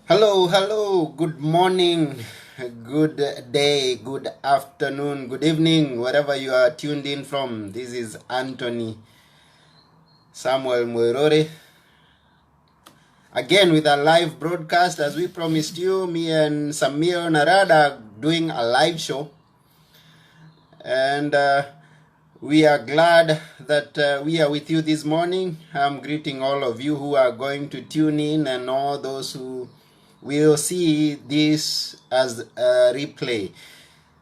Hello, hello, good morning, good day, good afternoon, good evening, wherever you are tuned in from. This is Anthony Samuel Moirore. Again with a live broadcast as we promised you. Me and Samir Narad are doing a live show. And we are glad that we are with you this morning. I'm greeting all of you who are going to tune in and all those who will see this as a replay.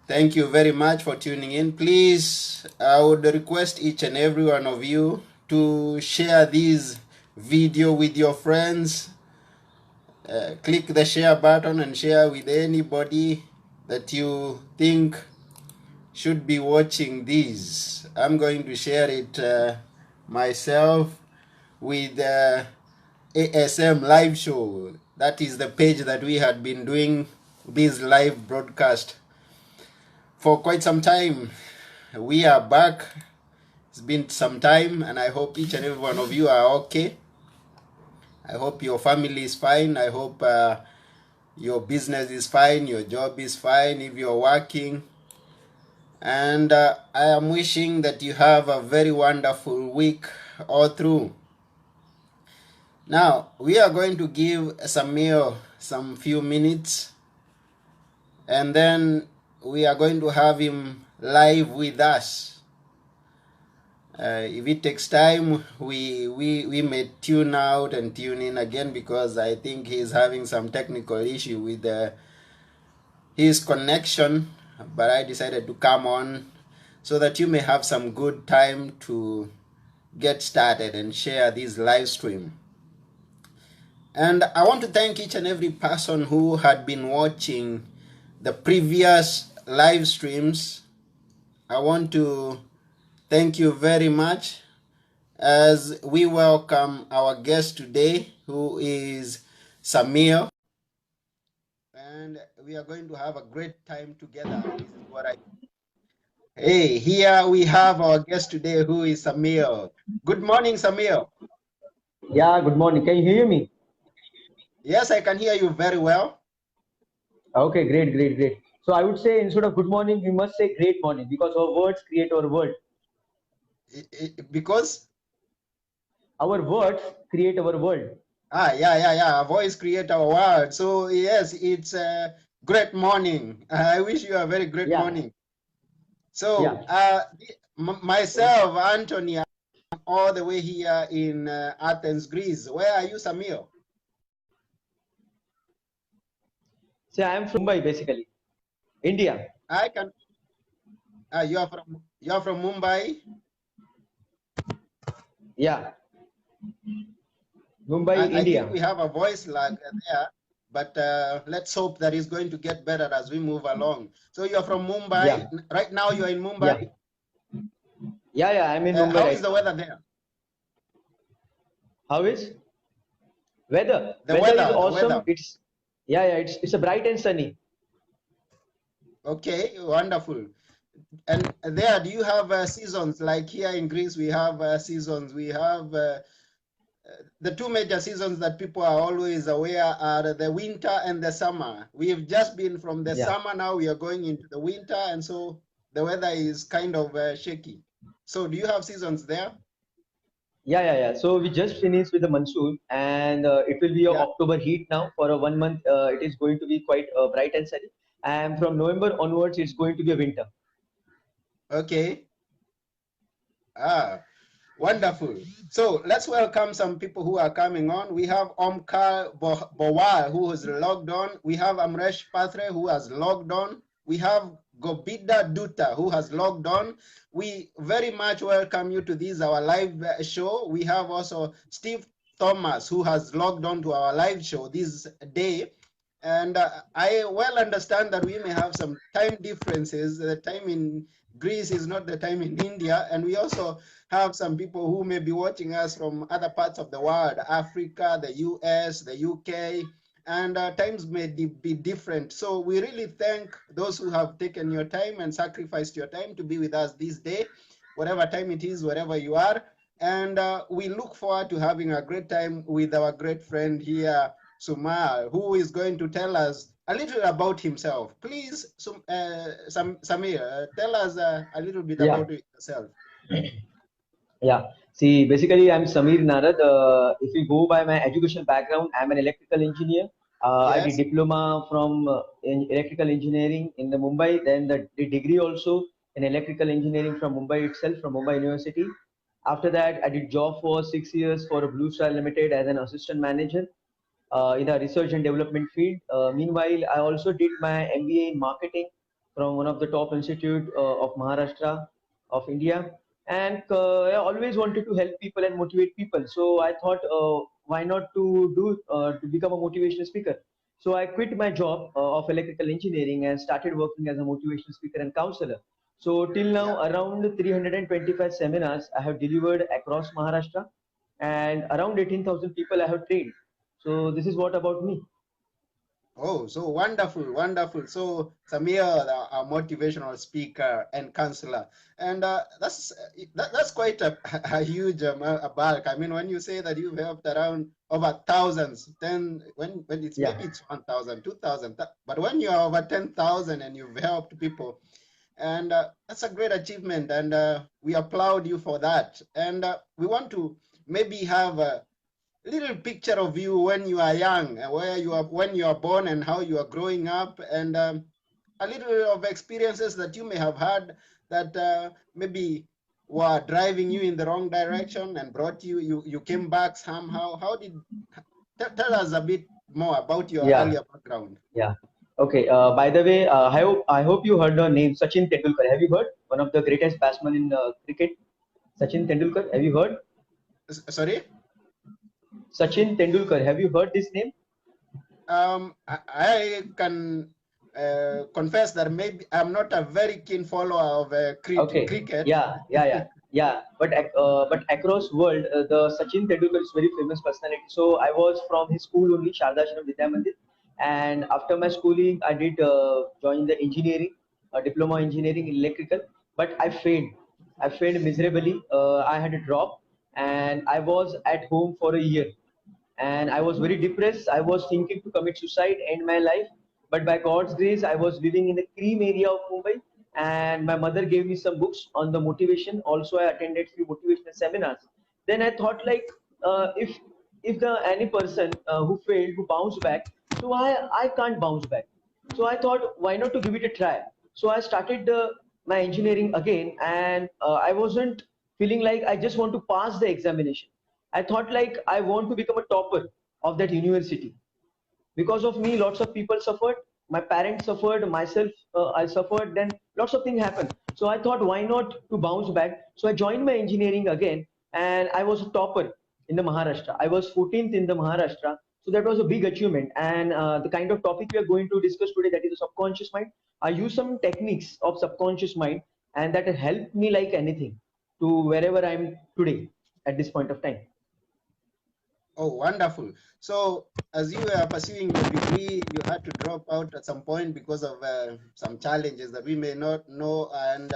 Thank you very much for tuning in. Please, I would request each and every one of you to share this video with your friends. Click the share button and share with anybody that you think should be watching this. I'm going to share it myself with ASM live show. That is the page that we had been doing this live broadcast for quite some time. We are back. It's been some time, and I hope each and every one of you are okay. I hope your family is fine. I hope your business is fine, your job is fine if you're working. And I am wishing that you have a very wonderful week all through. Now, we are going to give Samir some few minutes, and then we are going to have him live with us. If it takes time, we may tune out and tune in again, because I think he's having some technical issue with his connection. But I decided to come on so that you may have some good time to get started and share this live stream. And I want to thank each and every person who had been watching the previous live streams. I want to thank you very much as we welcome our guest today, who is Samir. And we are going to have a great time together. This is what Hey, here we have our guest today, who is Samir. Good morning, Samir. Yeah, good morning. Can you hear me? Yes, I can hear you very well. Okay, great, great, great. So I would say instead of good morning, we must say great morning because our words create our world. Because? Our words create our world. Yeah. Voice create our world. So yes, it's a great morning. I wish you a very great Yeah, morning. So yeah. myself, Anthony, I'm all the way here in Athens, Greece. Where are you, Samir? So I am from Mumbai, basically, India. I can. You are from Mumbai. Yeah, Mumbai, I think India. we have a voice lag there, but let's hope that it's going to get better as we move along. So you're from Mumbai. Yeah, Right now you're in Mumbai. yeah, yeah. I'm in Mumbai How is right the now. weather there? How is weather? The Weather is weather, the awesome. weather. It's a bright and sunny. Okay, wonderful. And there, do you have seasons? Like here in Greece, we have seasons. We have the two major seasons that people are always aware are the winter and the summer. We have just been from the Yeah, summer, now we are going into the winter, and so the weather is kind of shaky. So do you have seasons there? yeah. So we just finished with the monsoon, and it will be a Yeah. October heat now for a 1 month. It is going to be quite bright and sunny, and from November onwards, it's going to be a winter. Okay. Ah, wonderful. So let's welcome some people who are coming on. We have Omkar Bowal, who is logged on. We have Amresh Patre, who has logged on. We have Gobida Dutta, who has logged on. We very much welcome you to this, our live show. We have also Steve Thomas, who has logged on to our live show this day. And I well understand that we may have some time differences. The time in Greece is not the time in India. And we also have some people who may be watching us from other parts of the world, Africa, the US, the UK, and times may be different. So we really thank those who have taken your time and sacrificed your time to be with us this day, whatever time it is, wherever you are. And we look forward to having a great time with our great friend here, Suma, who is going to tell us a little about himself. Please, Samir, tell us a little bit Yeah, about yourself. yeah. See, basically, I'm Samir Narad. If we go by my education background, I'm an electrical engineer. I did Yes? diploma from in electrical engineering in the Mumbai, then the degree also in electrical engineering from Mumbai itself, from Mumbai University. After that, I did job for 6 years for Blue Star Limited as an assistant manager in the research and development field. Meanwhile, I also did my MBA in marketing from one of the top institute of Maharashtra of India. And I always wanted to help people and motivate people. So I thought, why not to become a motivational speaker? So I quit my job of electrical engineering and started working as a motivational speaker and counselor. So till now, Yeah. around 325 seminars I have delivered across Maharashtra, and around 18,000 people I have trained. So this is what about me. Oh, so wonderful, wonderful. So Samir, a motivational speaker and counselor, and that's quite a huge a bulk. I mean, when you say that you've helped around over thousands, then when it's Yeah, maybe it's 1,000, 2,000, but when you are over 10,000 and you've helped people, and that's a great achievement, and we applaud you for that. And we want to maybe have a little picture of you when you are young, where you are when you are born, and how you are growing up, and a little of experiences that you may have had that maybe were driving you in the wrong direction and brought you came back somehow. How did tell us a bit more about your yeah, earlier background? yeah. Okay. By the way, I hope you heard the name Sachin Tendulkar. Have you heard one of the greatest batsmen in cricket? Sachin Tendulkar. Have you heard Sorry. Sachin Tendulkar? Have you heard this name? I can confess that maybe I'm not a very keen follower of Okay. cricket. Yeah, yeah, yeah, yeah. But across world, the Sachin Tendulkar is very famous personality. So I was from his school only, Sharda Ashram Vidya Mandir, and after my schooling, I did join the engineering, diploma engineering in electrical. But I failed. I failed miserably. I had a drop, and I was at home for a year, and I was very depressed. I was thinking to commit suicide, end my life. But by God's grace, I was living in the cream area of Mumbai, and my mother gave me some books on the motivation. Also, I attended few motivational seminars. Then I thought like, if the any person who failed who bounced back, so I can't bounce back. So I thought, why not to give it a try? So I started my engineering again, and I wasn't feeling like I just want to pass the examination. I thought like I want to become a topper of that university. Because of me, lots of people suffered. My parents suffered, myself, I suffered. Then lots of things happened. So I thought, why not to bounce back? So I joined my engineering again, and I was a topper in the Maharashtra. I was 14th in the Maharashtra. So that was a big achievement. And the kind of topic we are going to discuss today, that is the subconscious mind. I use some techniques of subconscious mind, and that helped me like anything to wherever I'm today at this point of time. Oh, wonderful. So, as you were pursuing your degree, you had to drop out at some point because of some challenges that we may not know, and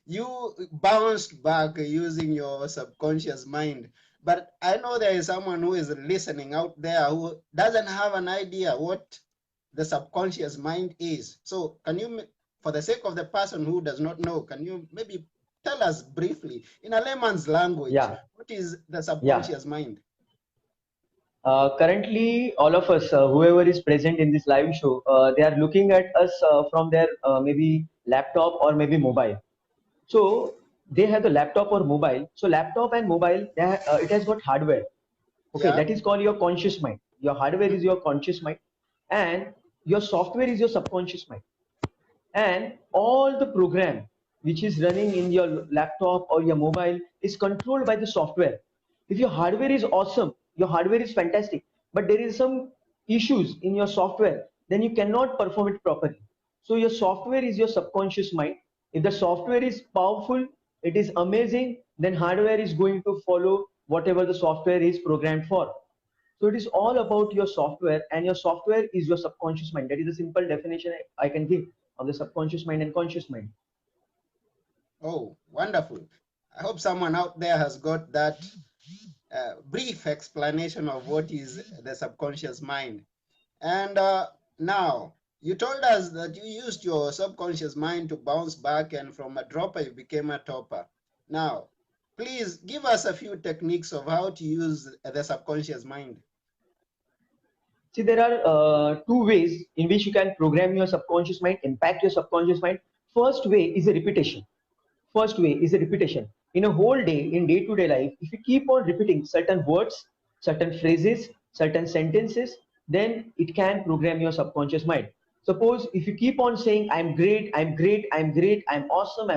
you bounced back using your subconscious mind. But I know there is someone who is listening out there who doesn't have an idea what the subconscious mind is. So, can you, for the sake of the person who does not know, can you maybe tell us briefly in a layman's language Yeah, what is the yeah. subconscious mind? Currently, all of us, whoever is present in this live show, they are looking at us from their maybe laptop or maybe mobile. So they have the laptop or mobile. So laptop and mobile, it has got hardware. Okay, Yeah. that is called your conscious mind. Your hardware is your conscious mind, and your software is your subconscious mind. And all the program which is running in your laptop or your mobile is controlled by the software. If your hardware is awesome, your hardware is fantastic, but there is some issues in your software, then you cannot perform it properly. So your software is your subconscious mind. If the software is powerful, it is amazing, then hardware is going to follow whatever the software is programmed for. So it is all about your software, and your software is your subconscious mind. That is a simple definition I can give of the subconscious mind and conscious mind. Oh, wonderful. I hope someone out there has got that. brief explanation of what is the subconscious mind. And now, you told us that you used your subconscious mind to bounce back, and from a dropper, you became a topper. Now, please give us a few techniques of how to use the subconscious mind. See, there are two ways in which you can program your subconscious mind, impact your subconscious mind. First way is a repetition. First way is a repetition. In a whole day, in day-to-day life, if you keep on repeating certain words, certain phrases, certain sentences, then it can program your subconscious mind. Suppose if you keep on saying, I'm great, I'm great, I'm great, I'm awesome,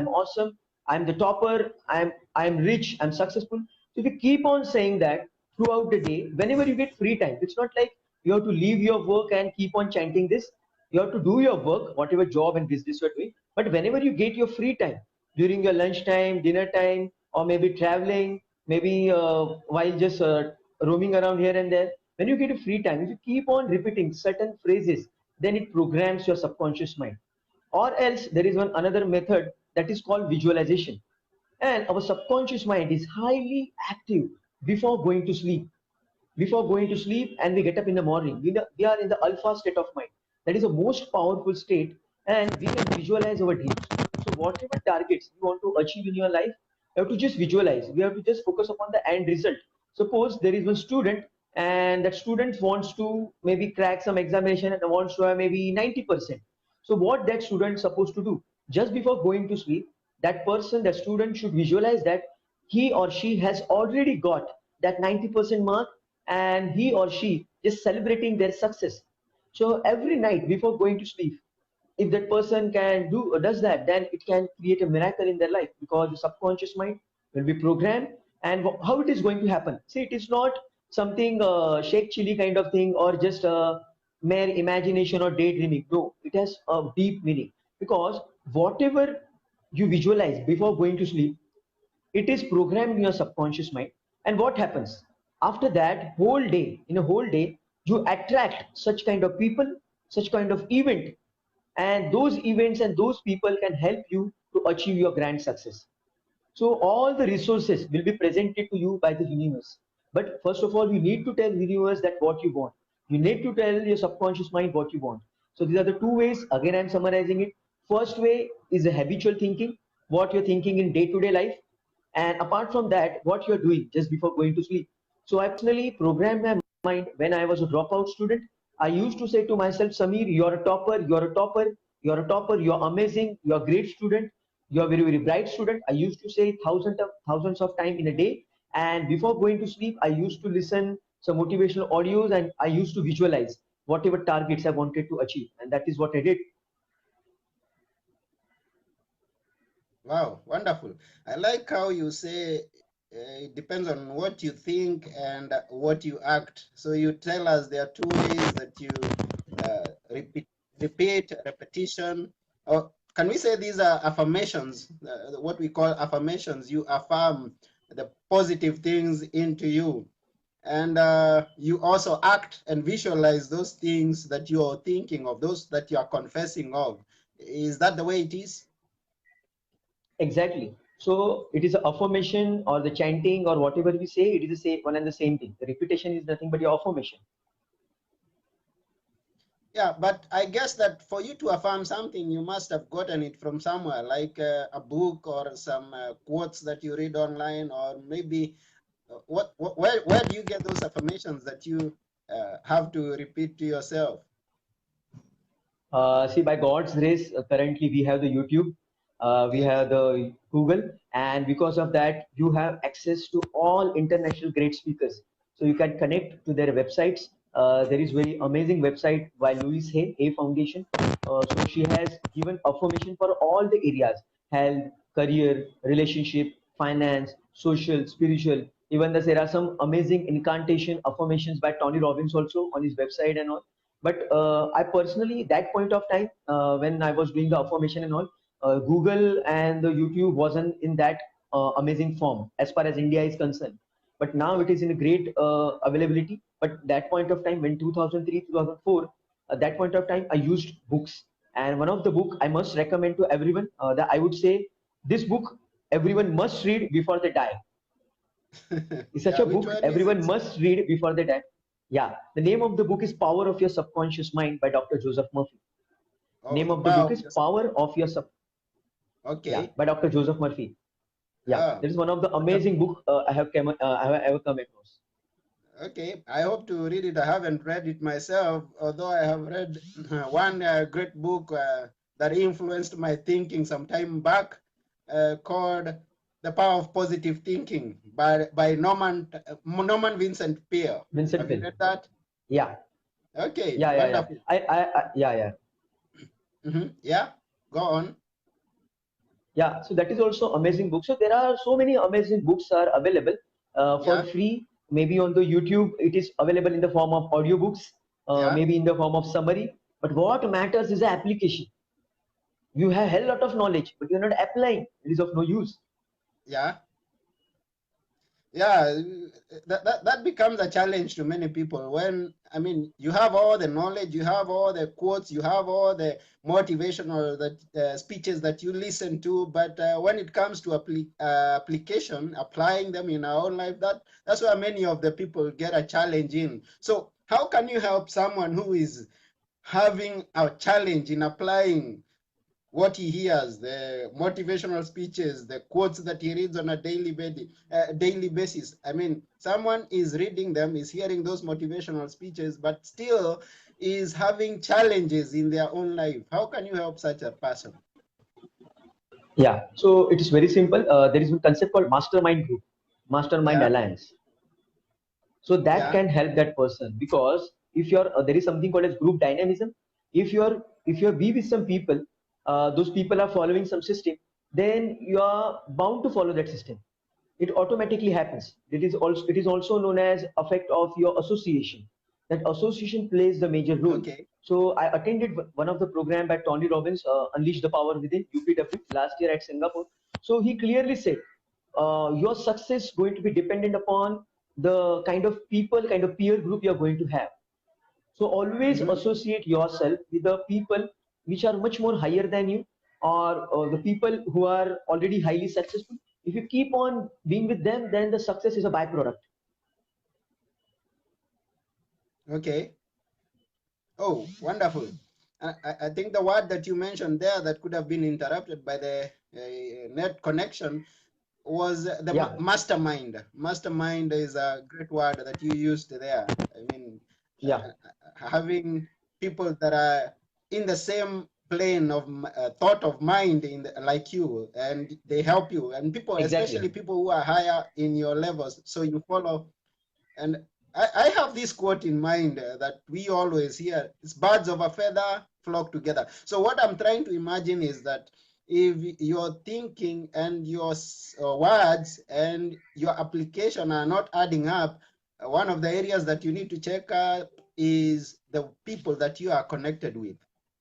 I'm the topper, I'm rich, I'm successful. So if you keep on saying that throughout the day, whenever you get free time, it's not like you have to leave your work and keep on chanting this. You have to do your work, whatever job and business you're doing. But whenever you get your free time, during your lunch time, dinner time, or maybe traveling, maybe while just roaming around here and there, when you get a free time, if you keep on repeating certain phrases, then it programs your subconscious mind. Or else there is one another method that is called visualization. And our subconscious mind is highly active before going to sleep. Before going to sleep and we get up in the morning, we are in the alpha state of mind. That is the most powerful state, and we can visualize our dreams. So whatever targets you want to achieve in your life, you have to just visualize. We have to just focus upon the end result. Suppose there is one student, and that student wants to maybe crack some examination and wants to have maybe 90%. So what that student is supposed to do, just before going to sleep, that person, that student should visualize that he or she has already got that 90% mark, and he or she is celebrating their success. So every night before going to sleep, if that person can do does that, then it can create a miracle in their life, because the subconscious mind will be programmed. And how it is going to happen, see, it is not something shake chili kind of thing, or just a mere imagination or daydreaming. No, it has a deep meaning, because whatever you visualize before going to sleep, it is programmed in your subconscious mind. And what happens after that whole day, in a whole day, you attract such kind of people, such kind of event, and those events and those people can help you to achieve your grand success. So all the resources will be presented to you by the universe. But first of all, you need to tell universe that what you want. You need to tell your subconscious mind what you want. So these are the two ways. Again, I'm summarizing it. First way is a habitual thinking, what you're thinking in day-to-day life. And apart from that, what you're doing just before going to sleep. So I personally programmed my mind when I was a dropout student. I used to say to myself, Samir, you're a topper, you're a topper, you're a topper, you're amazing, you're a great student, you're a very, very bright student. I used to say thousands of time in a day. And before going to sleep, I used to listen some motivational audios, and I used to visualize whatever targets I wanted to achieve. And that is what I did. Wow, wonderful. I like how you say it depends on what you think and what you act. So you tell us there are two ways that you repeat, repetition, or can we say these are affirmations, what we call affirmations? You affirm the positive things into you. And you also act and visualize those things that you're thinking of, those that you are confessing of. Is that the way it is? Exactly. So it is a affirmation or the chanting or whatever we say, it is the same one and the same thing. The repetition is nothing but your affirmation. Yeah, but I guess that for you to affirm something, you must have gotten it from somewhere, like a book or some quotes that you read online, or maybe where do you get those affirmations that you have to repeat to yourself? See, by God's grace, currently we have the YouTube, we Okay. have the Google, and because of that, you have access to all international great speakers. So you can connect to their websites. There is very amazing website by Louise Hay, A Foundation. So she has given affirmation for all the areas: health, career, relationship, finance, social, spiritual. Even there are some amazing incantation affirmations by Tony Robbins also on his website and all. But I personally, that point of time, when I was doing the affirmation and all, Google and the YouTube wasn't in that amazing form as far as India is concerned. But now it is in a great availability. But that point of time, when 2003, 2004, that point of time, I used books. And one of the book I must recommend to everyone, that I would say this book everyone must read before they die. It's such Yeah, a which book one is everyone it? must read before they die. Yeah, the name of the book is Power of Your Subconscious Mind by Dr. Joseph Murphy. Oh, Name the of the power book of is your Power of Your Sub. Yeah, Okay. by Dr. Joseph Murphy. Yeah, Ah, that is one of the wonderful. amazing book I have ever come across. Okay, I hope to read it. I haven't read it myself, although I have read one great book that influenced my thinking some time back called The Power of Positive Thinking by Norman Vincent Peale. Vincent Have you Peale. read that? Yeah, Okay, yeah. wonderful. Yeah. Yeah, go on. Yeah, so that is also amazing book. So there are so many amazing books are available for Yeah, free. Maybe on the YouTube, it is available in the form of audiobooks, yeah, maybe in the form of summary. But what matters is the application. You have a hell lot of knowledge, but you're not applying. It is of no use. yeah. Yeah, that becomes a challenge to many people when, I mean, you have all the knowledge, you have all the quotes, you have all the motivational speeches that you listen to, but when it comes to application, applying them in our own life, that's where many of the people get a challenge in. So how can you help someone who is having a challenge in applying what he hears, the motivational speeches, the quotes that he reads on a daily basis? I mean, someone is reading them, is hearing those motivational speeches, but still is having challenges in their own life. How can you help such a person? Yeah, so it is very simple. There is a concept called mastermind group, mastermind Yeah, alliance. So that yeah, can help that person because if you're there is something called as group dynamism. If you're be with some people, those people are following some system, then you are bound to follow that system. It automatically happens. It is also known as effect of your association. That association plays the major role. okay, So I attended one of the program by Tony Robbins, Unleash the Power Within, UPW, last year at Singapore. So he clearly said, your success going to be dependent upon the kind of people, kind of peer group you're going to have. So always hmm, associate yourself with the people which are much more higher than you, or the people who are already highly successful. If you keep on being with them, then the success is a byproduct. okay. Oh, wonderful. I think the word that you mentioned there that could have been interrupted by the net connection was the Yeah, mastermind. Mastermind is a great word that you used there. I mean, yeah, having people that are in the same plane of thought of mind like you, and they help you, and people, exactly. especially people who are higher in your levels, so you follow. And I have this quote in mind that we always hear: it's birds of a feather flock together. So what I'm trying to imagine is that if your thinking and your words and your application are not adding up, one of the areas that you need to check up is the people that you are connected with.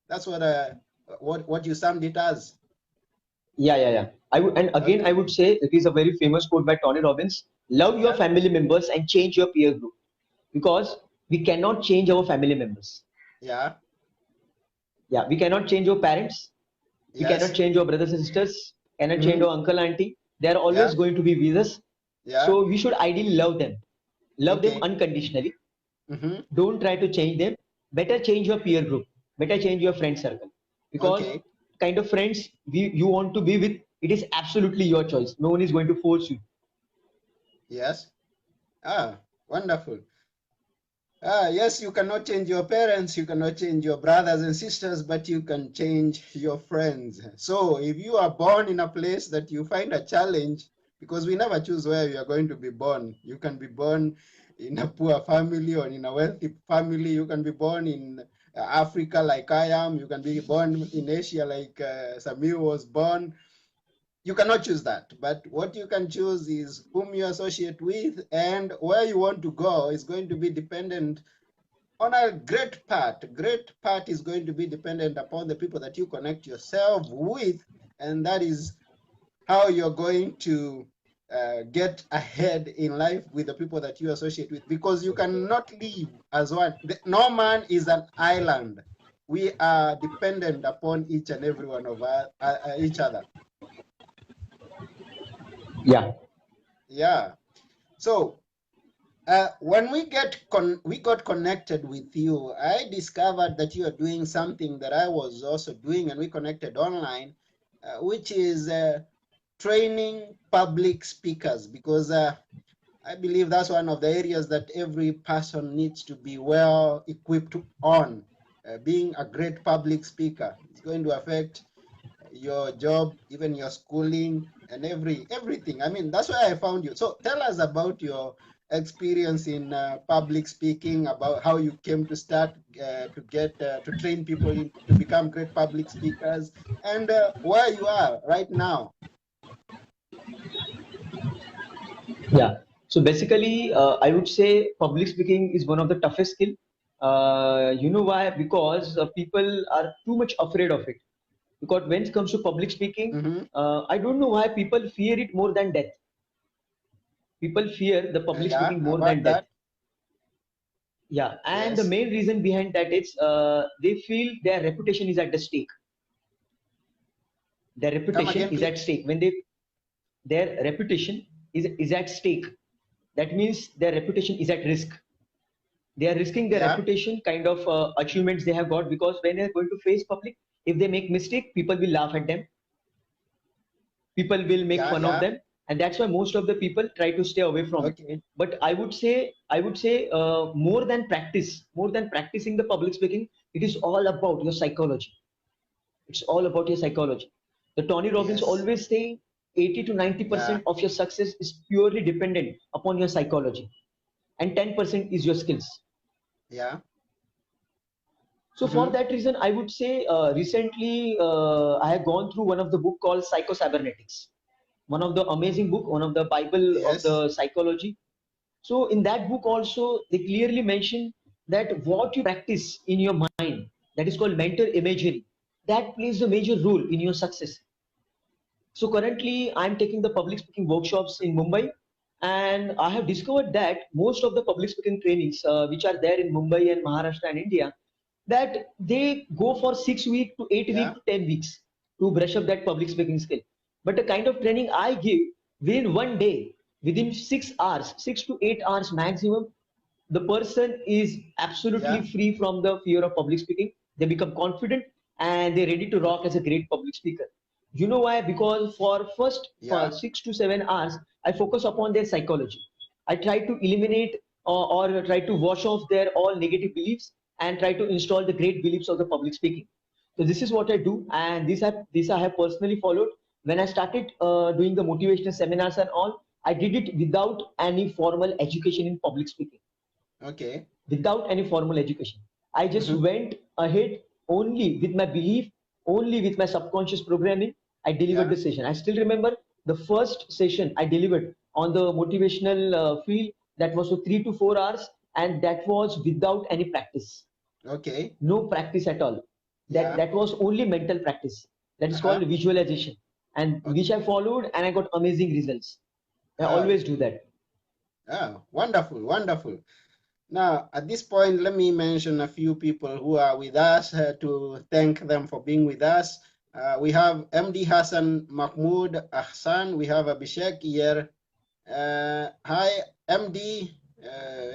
That's what you summed it as. Yeah. And again, I Okay. would say it is a very famous quote by Tony Robbins: love your Yeah. family members and change your peer group, because we cannot change our family members. Yeah. Yeah, we cannot change our parents. We cannot Yes. change our brothers and sisters, cannot change Mm-hmm. our uncle, auntie. They are Yeah. always going to be with us. Yeah. So we should ideally love them. Love them Okay. unconditionally. Mm-hmm. Don't try to change them. Better change your peer group. Better change your friend circle. Because Okay. kind of friends you want to be with, it is absolutely your choice. No one is going to force you. Yes. Ah, wonderful. Yes, you cannot change your parents, you cannot change your brothers and sisters, but you can change your friends. So if you are born in a place that you find a challenge, because we never choose where we are going to be born. You can be born in a poor family or in a wealthy family. You can be born in Africa like I am. You can be born in Asia like Samir was born. You cannot choose that, but what you can choose is whom you associate with, and where you want to go is going to be dependent on a great part is going to be dependent upon the people that you connect yourself with, and that is how you're going to get ahead in life with the people that you associate with, because you cannot live as one. No man is an island. We are dependent upon each and every one of each other. Yeah. Yeah. So when we got connected with you, I discovered that you are doing something that I was also doing, and we connected online, which is training public speakers, because I believe that's one of the areas that every person needs to be well equipped on. Being a great public speaker is going to affect your job, even your schooling, and everything. I mean, that's why I found you. So tell us about your experience in public speaking, about how you came to start to get to train people to become great public speakers, and where you are right now. Yeah. So basically, I would say public speaking is one of the toughest skill. You know why? Because people are too much afraid of it. Because when it comes to public speaking, Mm-hmm. I don't know why people fear it more than death. People fear the public Yeah, speaking I've more than heard death. that. Yeah, and the Yes. main reason behind that is they feel their reputation is at the stake. Their Come reputation again, is at please. stake. When their reputation is at stake, that means their reputation is at risk. They are risking their Yeah. reputation, kind of achievements they have got, because when they're going to face public, if they make mistake, people will laugh at them, people will make Yeah. fun of Yeah. them, and that's why most of the people try to stay away from it. Okay. But I would say more than practice, more than practicing the public speaking, it is all about your psychology. It's all about your psychology. The Tony Robbins Yes. always say 80 to Yeah. 90% of your success is purely dependent upon your psychology, and 10% is your skills. Yeah. So for Mm-hmm. that reason, I would say recently I have gone through one of the book called Psycho-Cybernetics, one of the amazing book, one of the Bible of Yes. the psychology. So in that book also, they clearly mention that what you practice in your mind, that is called mental imagery, that plays a major role in your success. So currently, I'm taking the public speaking workshops in Mumbai, and I have discovered that most of the public speaking trainings, which are there in Mumbai and Maharashtra and India, that they go for 6 weeks to 8 weeks Yeah. to 10 weeks to brush up that public speaking skill. But the kind of training I give, within one day, within 6 hours, 6 to 8 hours maximum, the person is absolutely Yeah. free from the fear of public speaking. They become confident and they're ready to rock as a great public speaker. You know why? Because for Yeah. 6 to 7 hours, I focus upon their psychology. I try to eliminate or try to wash off their all negative beliefs and try to install the great beliefs of the public speaking. So this is what I do, and this I have personally followed. When I started doing the motivational seminars and all, I did it without any formal education in public speaking, Okay. without any formal education. I just Mm-hmm. went ahead only with my belief, only with my subconscious programming. I delivered Yeah. the session. I still remember the first session I delivered on the motivational field, that was for 3 to 4 hours, and that was without any practice, Okay. no practice at all. That Yeah. that was only mental practice. That is Uh-huh. called visualization, and which I Okay. followed, and I got amazing results. I always do Okay. that. Oh, wonderful, wonderful. Now, at this point, let me mention a few people who are with us to thank them for being with us. We have MD Hassan Mahmoud Ahsan. We have Abhishek here. Hi, MD.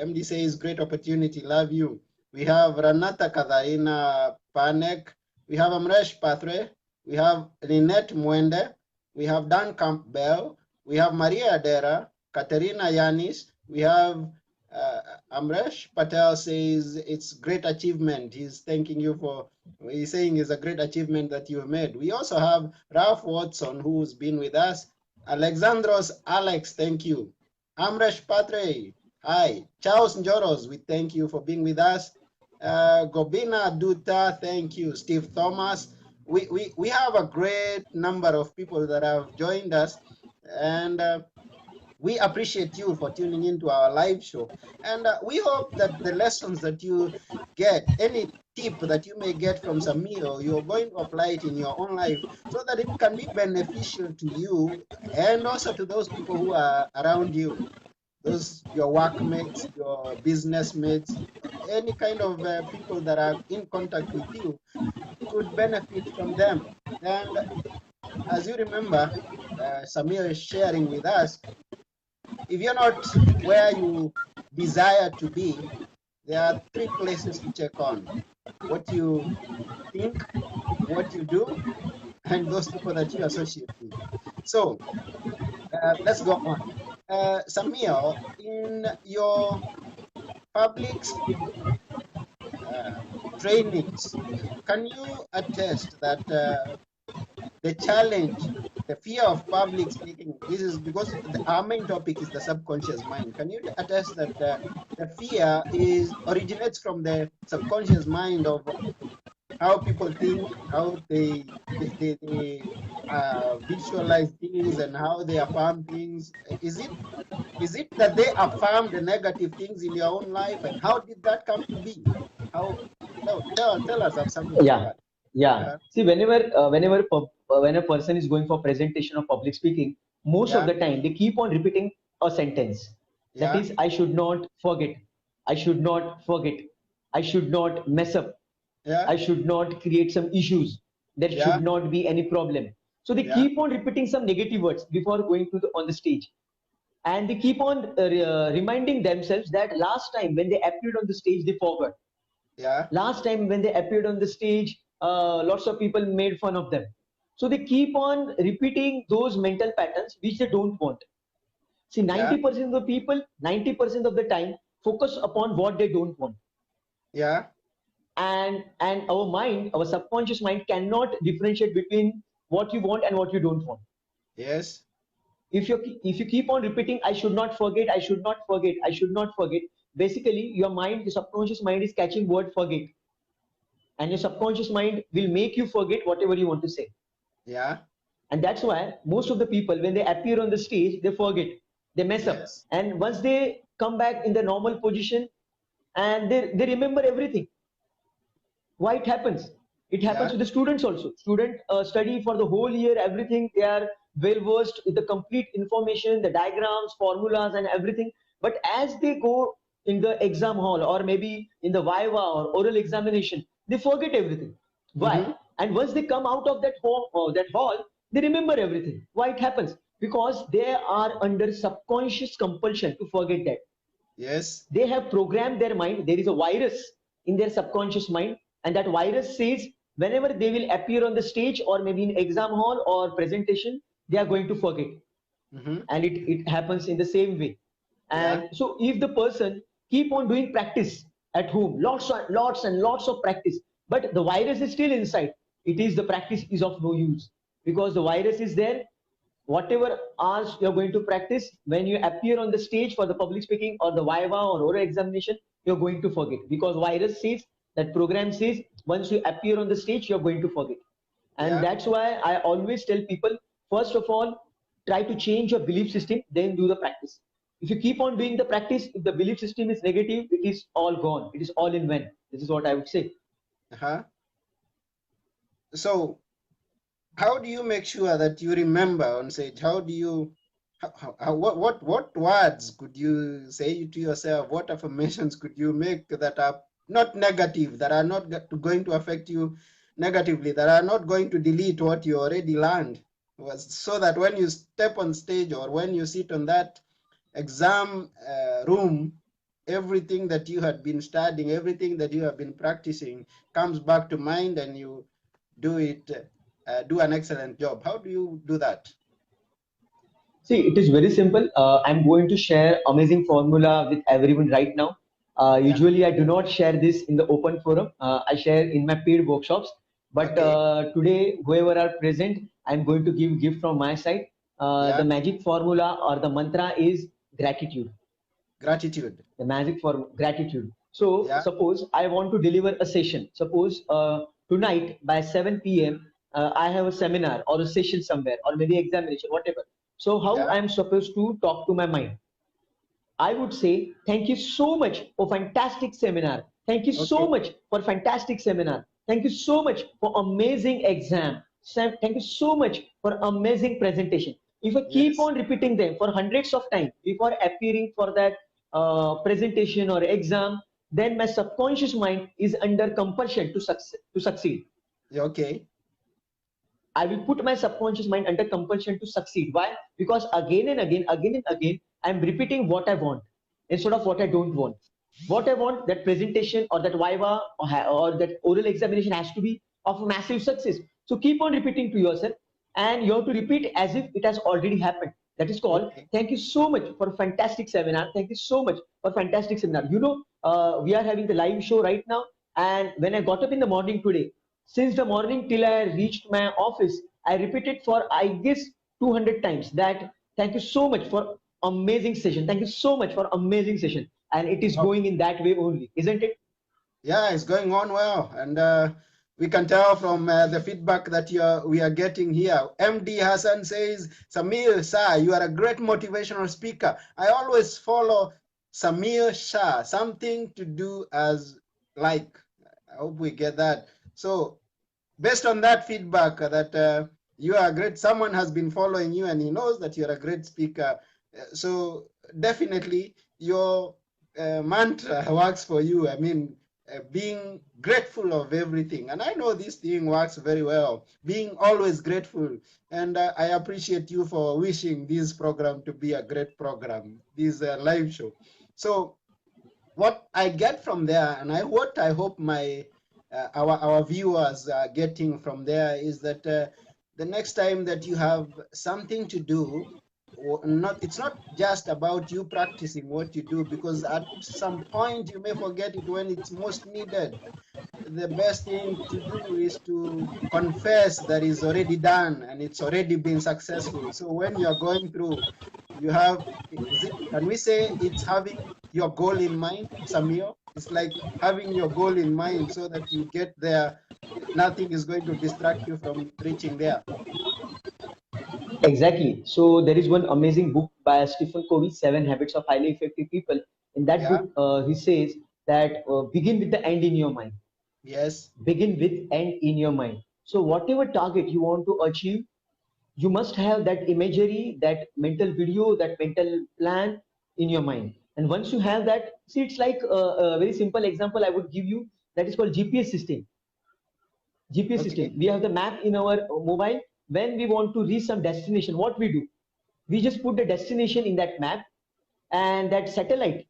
MD says, great opportunity. Love you. We have Ranata Katharina Panek. We have Amresh Patre. We have Lynette Mwende. We have Dan Campbell. We have Maria Adera, Katerina Yanis. We have uh, Amresh Patel says it's great achievement. He's thanking you for, he's saying it's a great achievement that you made. We also have Ralph Watson, who's been with us. Alexandros Alex, thank you. Amresh Patre, hi. Charles Njoros, we thank you for being with us. Gobina Duta, thank you. Steve Thomas. We have a great number of people that have joined us, and we appreciate you for tuning into our live show. And we hope that the lessons that you get, any tip that you may get from Samir, you're going to apply it in your own life so that it can be beneficial to you and also to those people who are around you, those your workmates, your business mates, any kind of people that are in contact with you could benefit from them. And as you remember, Samir is sharing with us, if you're not where you desire to be, there are three places to check on: what you think, what you do, and those people that you associate with. So let's go on. Samuel, in your public speaking trainings, can you attest that the challenge, the fear of public speaking, this is because our main topic is the subconscious mind. Can you attest that the fear originates from the subconscious mind of how people think, how they visualize things, and how they affirm things? Is it that they affirm the negative things in their own life, and how did that come to be? How tell us something about Yeah, that. yeah. Yeah, See, when a person is going for presentation or public speaking, most of yeah, the time they keep on repeating a sentence. That yeah, is, I should not forget. I should not forget. I should not mess up. yeah, I should not create some issues. There should yeah, not be any problem. So they yeah, keep on repeating some negative words before going to the on the stage, and they keep on reminding themselves that last time when they appeared on the stage they forgot. yeah, Last time when they appeared on the stage, lots of people made fun of them. So they keep on repeating those mental patterns which they don't want. See, yeah, 90% of the people, 90% of the time focus upon what they don't want. yeah, And our mind, our subconscious mind cannot differentiate between what you want and what you don't want. yes, If you keep on repeating, I should not forget, I should not forget, I should not forget, basically your mind, your subconscious mind is catching word forget, and your subconscious mind will make you forget whatever you want to say. yeah, And that's why most of the people, when they appear on the stage, they forget, they mess up, yes, and once they come back in the normal position, and they remember everything. Why it happens? It happens yeah, with the students also. Student study for the whole year, everything, they are well versed with the complete information, the diagrams, formulas, and everything. But as they go in the exam hall, or maybe in the viva or oral examination, they forget everything. Why? mm-hmm, And once they come out of that hall, they remember everything. Why it happens? Because they are under subconscious compulsion to forget that. yes, They have programmed their mind. There is a virus in their subconscious mind, and that virus says whenever they will appear on the stage, or maybe in exam hall or presentation, they are going to forget. mm-hmm, And it happens in the same way. yeah, And so if the person keep on doing practice at home, lots of practice, but the virus is still inside, it is the practice is of no use, because the virus is there. Whatever hours you're going to practice, when you appear on the stage for the public speaking or the viva or oral examination, you're going to forget, because virus says, that program says, once you appear on the stage, you're going to forget. And yeah, that's why I always tell people, first of all, try to change your belief system, then do the practice. If you keep on doing the practice, if the belief system is negative, it is all gone, it is all in vain. This is what I would say. uh-huh. So how do you make sure that you remember on stage? How do you what words could you say to yourself? What affirmations could you make that are not negative, that are not going to affect you negatively, that are not going to delete what you already learned? So that when you step on stage or when you sit on that exam room, everything that you had been studying, everything that you have been practicing comes back to mind, and you do it, do an excellent job. How do you do that? See, it is very simple. I'm going to share amazing formula with everyone right now. Yeah. Usually, I do not share this in the open forum. I share in my paid workshops. But Okay. today, whoever are present, I'm going to give gift from my side. The Yeah. magic formula or the mantra is gratitude. Gratitude. The magic for gratitude. So, Yeah. suppose I want to deliver a session. Suppose tonight by 7 p.m., I have a seminar or a session somewhere, or maybe examination, whatever. So, how Yeah. I'm supposed to talk to my mind? I would say, thank you so much for fantastic seminar. Thank you Okay. so much for fantastic seminar. Thank you so much for amazing exam. Thank you so much for amazing presentation. If I keep Yes. on repeating them for hundreds of times before appearing for that presentation or exam, then my subconscious mind is under compulsion to succeed. Okay. I will put my subconscious mind under compulsion to succeed. Why? Because again and again, again and again, I'm repeating what I want instead of what I don't want. What I want, that presentation or that viva or that oral examination has to be of massive success. So keep on repeating to yourself, and you have to repeat as if it has already happened. That is called, Okay. thank you so much for a fantastic seminar. Thank you so much for fantastic seminar. We are having the live show right now. And when I got up in the morning today, since the morning till I reached my office, I repeated for, I guess, 200 times that thank you so much for amazing session. Thank you so much for amazing session. And it is Oh, going in that way only, isn't it? yeah, it's going on well, and we can tell from the feedback that we are getting here. MD Hassan says, Samir Shah, you are a great motivational speaker. I always follow Samir Shah, something to do as like. I hope we get that. So based on that feedback that you are great, someone has been following you and he knows that you're a great speaker. So definitely your mantra works for you. I mean, being grateful of everything. And I know this thing works very well, being always grateful. And I appreciate you for wishing this program to be a great program, this live show. So what I get from there, and what I hope my our viewers are getting from there is that the next time that you have something to do, or not, it's not just about you practicing what you do, because at some point you may forget it when it's most needed. The best thing to do is to confess that it's already done and it's already been successful. So when you're going through, you have, can we say it's having your goal in mind, Samir? It's like having your goal in mind so that you get there. Nothing is going to distract you from reaching there. Exactly. So there is one amazing book by Stephen Covey, Seven Habits of Highly Effective People. In that Yeah. book, he says that begin with the end in your mind. Yes. Begin with end in your mind. So whatever target you want to achieve, you must have that imagery, that mental video, that mental plan in your mind. And once you have that, see, it's like a very simple example I would give you, that is called GPS system. GPS system. Okay. We have the map in our mobile. When we want to reach some destination, what we do? We just put the destination in that map, and that satellite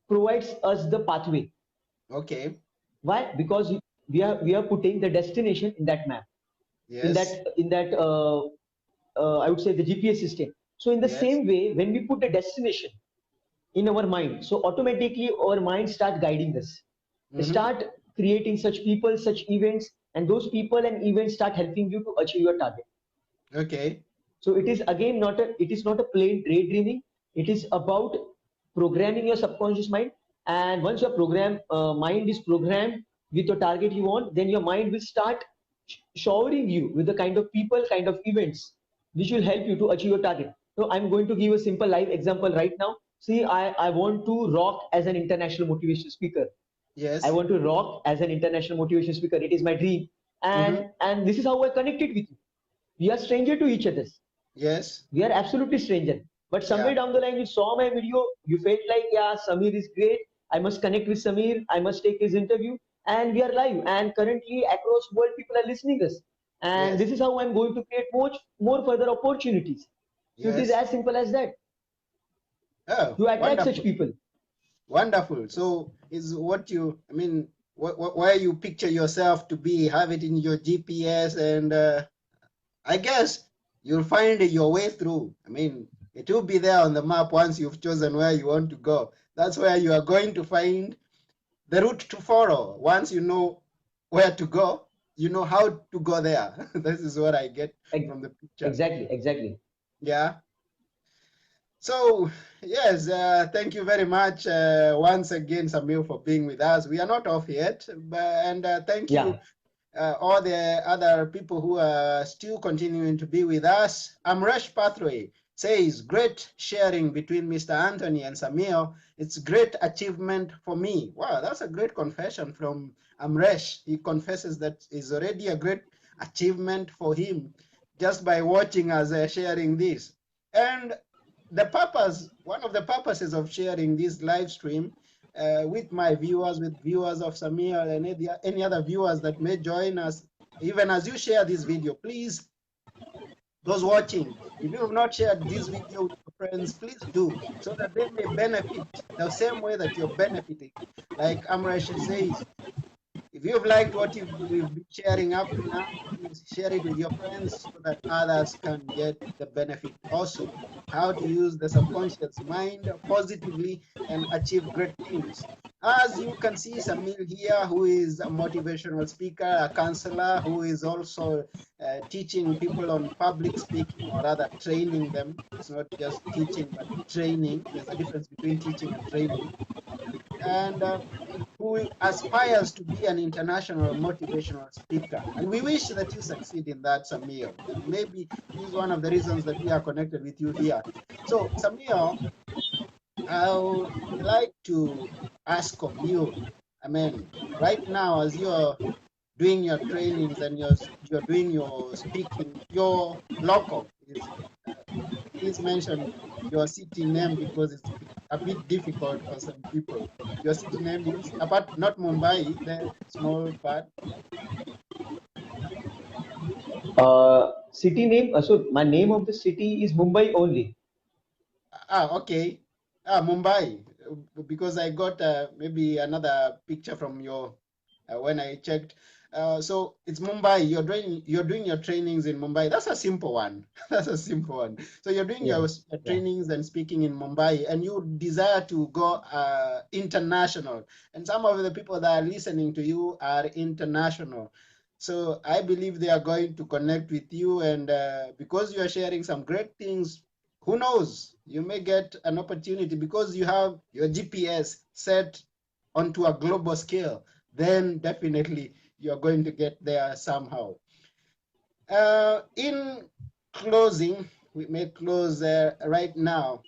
provides us the pathway. Okay. Why? Because we are putting the destination in that map, in that Yes. I would say the GPS system. So in the Yes. same way, when we put the destination in our mind, so automatically our mind start guiding us, Mm-hmm. start creating such people, such events, and those people and events start helping you to achieve your target. Okay. So it is again not a, it is not a plain daydreaming. It is about programming your subconscious mind. And once your program mind is programmed with your target you want, then your mind will start showering you with the kind of people, kind of events which will help you to achieve your target. So I'm going to give a simple live example right now. See, I want to rock as an international motivation speaker. I Yes. want to rock as an international motivation speaker. It is my dream. Mm-hmm. And this is how I connected with you. We are stranger to each other. Yes. We are absolutely stranger. But somewhere Yeah. down the line, you saw my video, you felt like, yeah, Samir is great. I must connect with Samir. I must take his interview. And we are live. And currently, across world, people are listening us. And Yes. this is how I'm going to create more further opportunities. So it is Yes. as simple as that. Oh, You attract such wonderful. people. Wonderful. So is what you, I mean, where you picture yourself to be, have it in your GPS, and I guess you'll find your way through. I mean, it will be there on the map once you've chosen where you want to go. That's where you are going to find the route to follow. Once you know where to go, you know how to go there. This is what I get Ex- from the picture. Exactly, exactly. Yeah. So, yes, thank you very much once again, Samir, for being with us. We are not off yet, and thank Yeah. you, all the other people who are still continuing to be with us. Amresh Pathway says, great sharing between Mr. Anthony and Samir. It's great achievement for me. Wow, that's a great confession from Amresh. He confesses that it's already a great achievement for him just by watching us sharing this. And the purpose, one of the purposes of sharing this live stream with my viewers, with viewers of Samir and any other viewers that may join us, even as you share this video, please, those watching, if you have not shared this video with your friends, please do, so that they may benefit the same way that you're benefiting. Like Amresh says, if you've liked what we've been sharing up to now, please share it with your friends so that others can get the benefit also of how to use the subconscious mind positively and achieve great things. As you can see, Samir here, who is a motivational speaker, a counselor, who is also teaching people on public speaking, or rather training them. It's not just teaching, but training. There's a difference between teaching and training. And who aspires to be an international motivational speaker. And we wish that you succeed in that, Samir. And maybe this is one of the reasons that we are connected with you here. So, Samir, I would like to ask of you, I mean, right now, as you're doing your trainings and you're doing your speaking, your local is, please mention your city name because it's a bit difficult for some people. Your city name is, apart not Mumbai, the small part. City name. So my name of the city is Mumbai only. Okay. Mumbai, because I got maybe another picture from your when I checked. So it's Mumbai. You're doing your trainings in Mumbai. That's a simple one. That's a simple one. So you're doing Yeah, your yeah, trainings and speaking in Mumbai, and you desire to go international. And some of the people that are listening to you are international. So I believe they are going to connect with you, and because you are sharing some great things, who knows? You may get an opportunity because you have your GPS set onto a global scale. Then definitely you're going to get there somehow. In closing, we may close right now.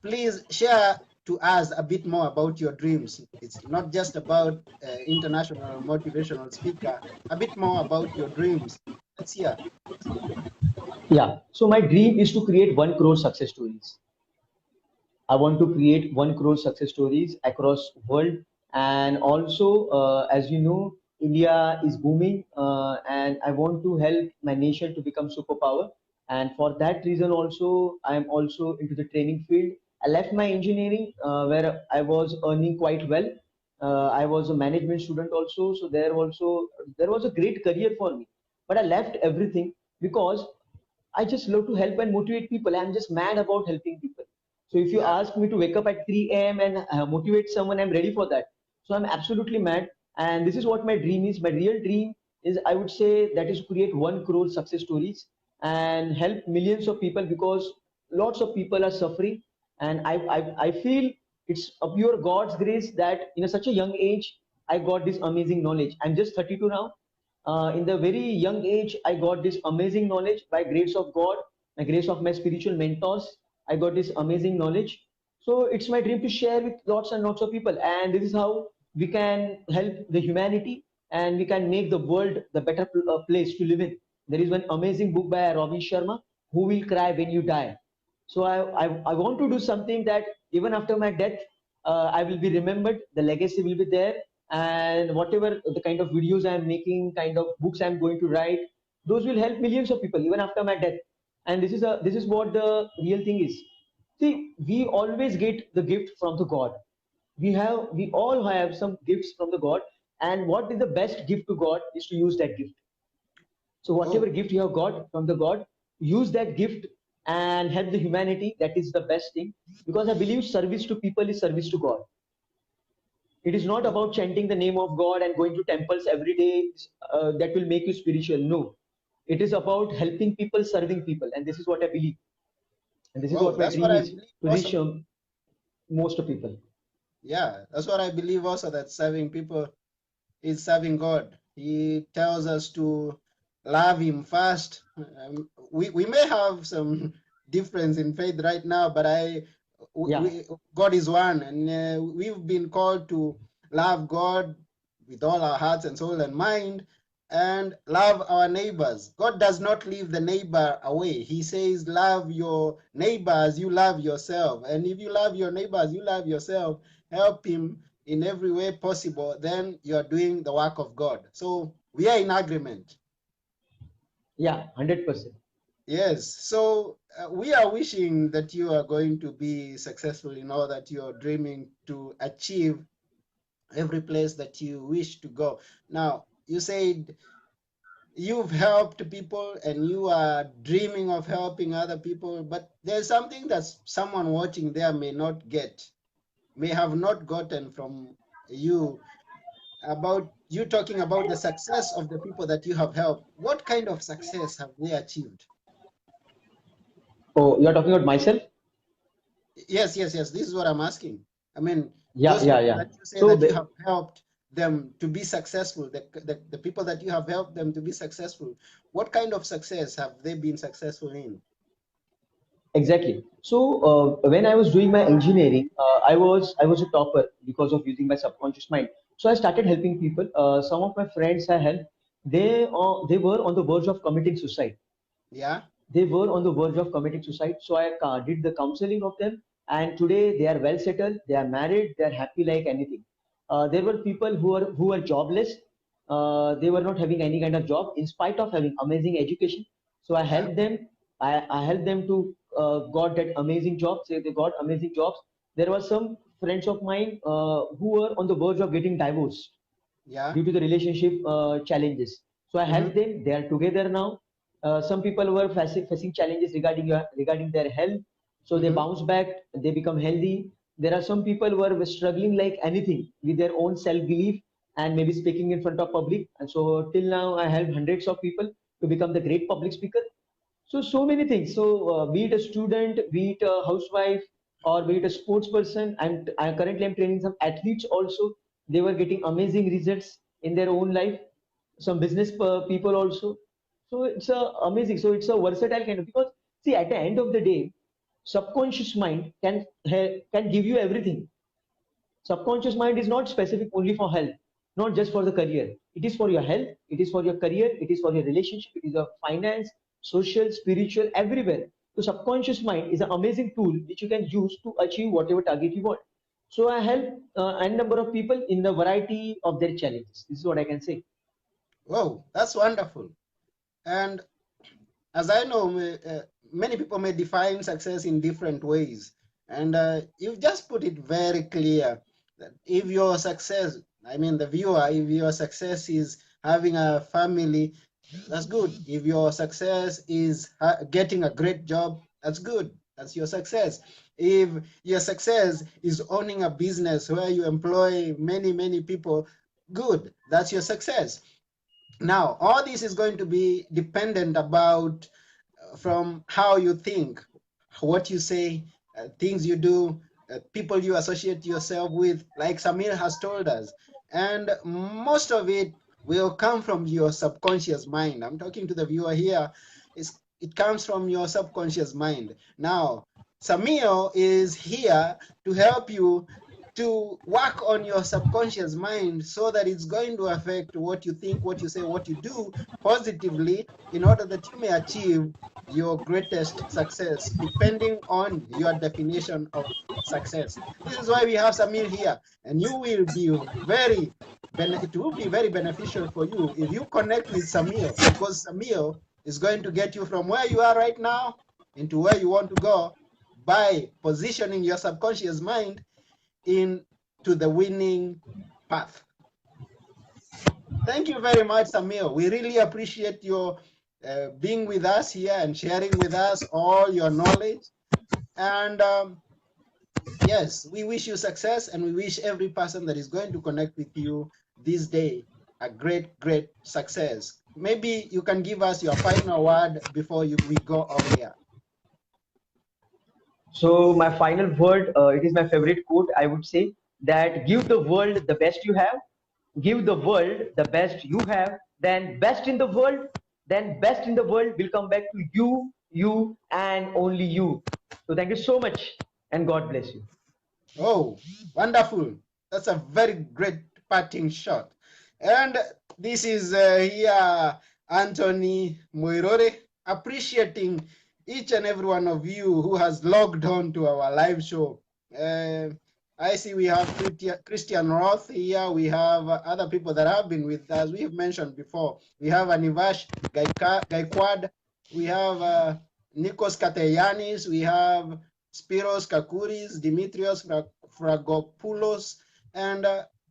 Please share to us a bit more about your dreams. It's not just about international motivational speaker, a bit more about your dreams. Let's hear. yeah. So my dream is to create 1 crore success stories. I want to create 1 crore success stories across world, and also, as you know, India is booming, and I want to help my nation to become superpower. And for that reason, also, I am also into the training field. I left my engineering where I was earning quite well. I was a management student also, so there was a great career for me. But I left everything because I just love to help and motivate people. I'm just mad about helping people. So if you Yeah. ask me to wake up at 3 a.m. and motivate someone, I'm ready for that. So I'm absolutely mad. And this is what my dream is. My real dream is, I would say, that is to create 1 crore success stories and help millions of people, because lots of people are suffering. And I feel it's a pure God's grace that in such a young age, I got this amazing knowledge. I'm just 32 now. In the very young age, I got this amazing knowledge by grace of God, by grace of my spiritual mentors. I got this amazing knowledge. So it's my dream to share with lots and lots of people. And this is how we can help the humanity, and we can make the world the better place to live in. There is one amazing book by Robin Sharma, Who Will Cry When You Die? So I want to do something that even after my death, I will be remembered, the legacy will be there, and whatever the kind of videos I'm making, kind of books I'm going to write, those will help millions of people even after my death. And this is what the real thing is. See, we always get the gift from the God. We all have some gifts from the God, and what is the best gift to God is to use that gift. So whatever Oh, gift you have got from the God, use that gift and help the humanity. That is the best thing, because I believe service to people is service to God. It is not oh, about chanting the name of God and going to temples every day that will make you spiritual. No, it is about helping people, serving people, and this is what I believe, and this is oh, what my that's what dream I is, believe to reach also. most of people. Yeah, that's what I believe also, that serving people is serving God. He tells us to love Him first. We may have some difference in faith right now, but Yeah, God is one, and we've been called to love God with all our hearts and soul and mind, and love our neighbors. God does not leave the neighbor away. He says, love your neighbor as you love yourself. And if you love your neighbor as you love yourself, help him in every way possible, then you're doing the work of God. So we are in agreement. yeah, 100%. Yes. So we are wishing that you are going to be successful in all that you're dreaming to achieve, every place that you wish to go. Now, you said you've helped people and you are dreaming of helping other people, but there's something that someone watching there may not get, may have not gotten from you, about you talking about the success of the people that you have helped. What kind of success have they achieved? Oh, you're talking about myself? Yes, yes, yes. This is what I'm asking. I mean, Yeah, those yeah, people yeah. that you say So that you have helped them to be successful, the people that you have helped them to be successful, what kind of success have they been successful in? exactly. So when I was doing my engineering, I was a topper because of using my subconscious mind. So I started helping people. Some of my friends I helped. They were on the verge of committing suicide. Yeah, They were on the verge of committing suicide. So I did the counseling of them, and today they are well settled. They are married. They are happy like anything. There were people who were jobless. They were not having any kind of job in spite of having amazing education. So I yeah, helped them. I helped them to got that amazing job. Say they got amazing jobs. There were some friends of mine who were on the verge of getting divorced yeah. due to the relationship challenges. So I Mm-hmm, helped them. They are together now. Some people were facing challenges regarding their health. So they mm-hmm. bounce back. They become healthy. There are some people who are struggling like anything with their own self belief and maybe speaking in front of public. And so till now, I helped hundreds of people to become the great public speaker. So many things. So be it a student, be it a housewife, or be it a sports person. I currently am training some athletes also. They were getting amazing results in their own life. Some business people also. So it's a amazing. So it's a versatile kind of, because see, at the end of the day, subconscious mind can give you everything. Subconscious mind is not specific only for health, not just for the career. It is for your health, it is for your career, it is for your relationship, it is your finance, social, spiritual, everywhere. So subconscious mind is an amazing tool which you can use to achieve whatever target you want. So I help a number of people in the variety of their challenges. This is what I can say. Whoa, that's wonderful. And as I know, many people may define success in different ways. And you've just put it very clear that if your success, I mean, the viewer, if your success is having a family, that's good. If your success is getting a great job, that's good. That's your success. If your success is owning a business where you employ many, many people, good. That's your success. Now, all this is going to be dependent about from how you think, what you say, things you do, people you associate yourself with, like Samir has told us. And most of it will come from your subconscious mind. I'm talking to the viewer here. It comes from your subconscious mind. Now, Samir is here to help you to work on your subconscious mind so that it's going to affect what you think, what you say, what you do positively in order that you may achieve your greatest success, depending on your definition of success. This is why we have Samir here, and you will be it will be very beneficial for you if you connect with Samir, because Samir is going to get you from where you are right now into where you want to go by positioning your subconscious mind into the winning path. Thank you very much, Samir. We really appreciate your being with us here and sharing with us all your knowledge. And yes, we wish you success, and we wish every person that is going to connect with you this day a great, great success. Maybe you can give us your final word before we go off air. So my final word, it is my favorite quote. I would say that give the world the best you have, give the world the best you have, then best in the world, then best in the world will come back to you, and only you. So thank you so much, and God bless you. Oh, wonderful. That's a very great parting shot. And this is here Anthony Moirore appreciating each and every one of you who has logged on to our live show. Uh, I see we have Christian Roth here. We have other people that have been with us. We have mentioned before. We have Anivash Gaikwad. We have Nikos Kateyanis. We have Spiros Kakouris, Dimitrios Fragopoulos, and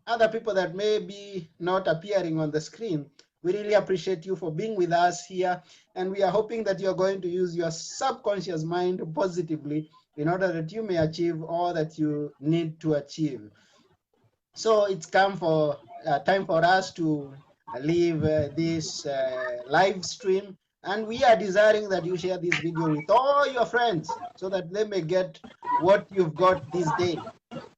other people that may be not appearing on the screen. We really appreciate you for being with us here, and we are hoping that you're going to use your subconscious mind positively in order that you may achieve all that you need to achieve. So it's come for time for us to leave this live stream, and we are desiring that you share this video with all your friends so that they may get what you've got this day.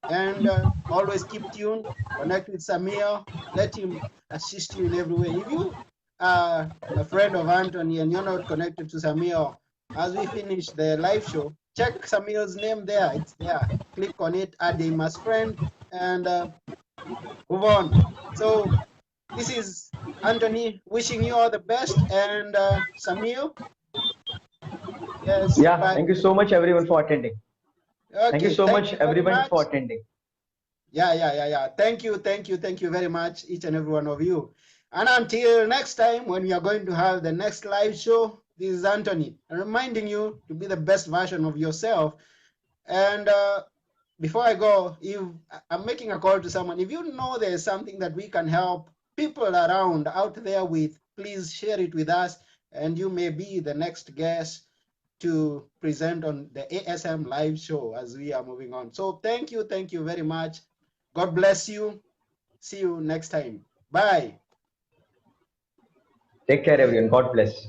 And always keep tuned, connect with Samir, let him assist you in every way. If you are a friend of Anthony and you're not connected to Samir, as we finish the live show, check Samir's name there. It's there. Click on it, add him as friend, and move on. So this is Anthony wishing you all the best, and Samir, yes, Yeah, bye. thank you so much everyone for attending. Thank you Okay, so thank much you very everyone much. for attending. Yeah. Thank you very much, each and every one of you. And until next time, when we are going to have the next live show, this is Anthony, reminding you to be the best version of yourself. And before I go, if I'm making a call to someone, if you know there's something that we can help people around out there with, please share it with us, and you may be the next guest to present on the ASM live show as we are moving on. So thank you very much. God bless you. See you next time. Bye. Take care everyone. God bless.